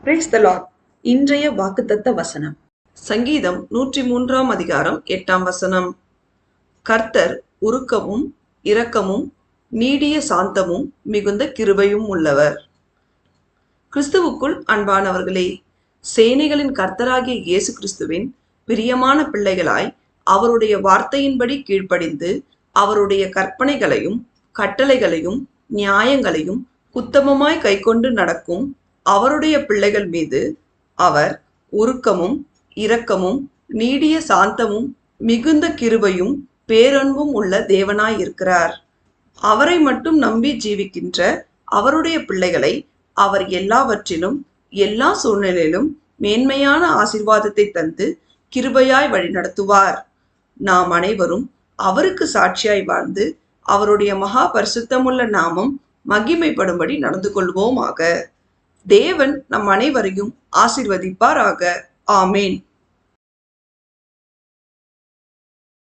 Praise the Lord. இன்றைய வாக்குத்தத்த வசனம் சங்கீதம் 103 அதிகாரம் 8 வசனம். கர்த்தர் உருக்கமும் இரக்கமும் நீடிய சாந்தமும் மிகுந்த கிருபையும் உள்ளவர். கிறிஸ்துவுக்குள் அன்பானவர்களே, சேனைகளின் கர்த்தராகிய இயேசு கிறிஸ்துவின் பிரியமான பிள்ளைகளாய் அவருடைய வார்த்தையின்படி கீழ்ப்படிந்து அவருடைய கற்பனைகளையும் கட்டளைகளையும் நியாயங்களையும் உத்தமமாய் கைக்கொண்டு நடக்கும் அவருடைய பிள்ளைகள் மீது அவர் உருக்கமும் இரக்கமும் நீடிய சாந்தமும் மிகுந்த கிருபையும் பேரன்பும் உள்ள தேவனாயிருக்கிறார். அவரை மட்டும் நம்பி ஜீவிக்கின்ற அவருடைய பிள்ளைகளை அவர் எல்லாவற்றிலும் எல்லா சூழ்நிலையிலும் மேன்மையான ஆசீர்வாதத்தை தந்து கிருபையாய் வழிநடத்துவார். நாம் அனைவரும் அவருக்கு சாட்சியாய் வாழ்ந்து அவருடைய மகா பரிசுத்தமுள்ள நாமம் மகிமைப்படும்படி நடந்து கொள்வோமாக. தேவன் நம் அனைவரையும் ஆசீர்வதிப்பாராக. ஆமேன்.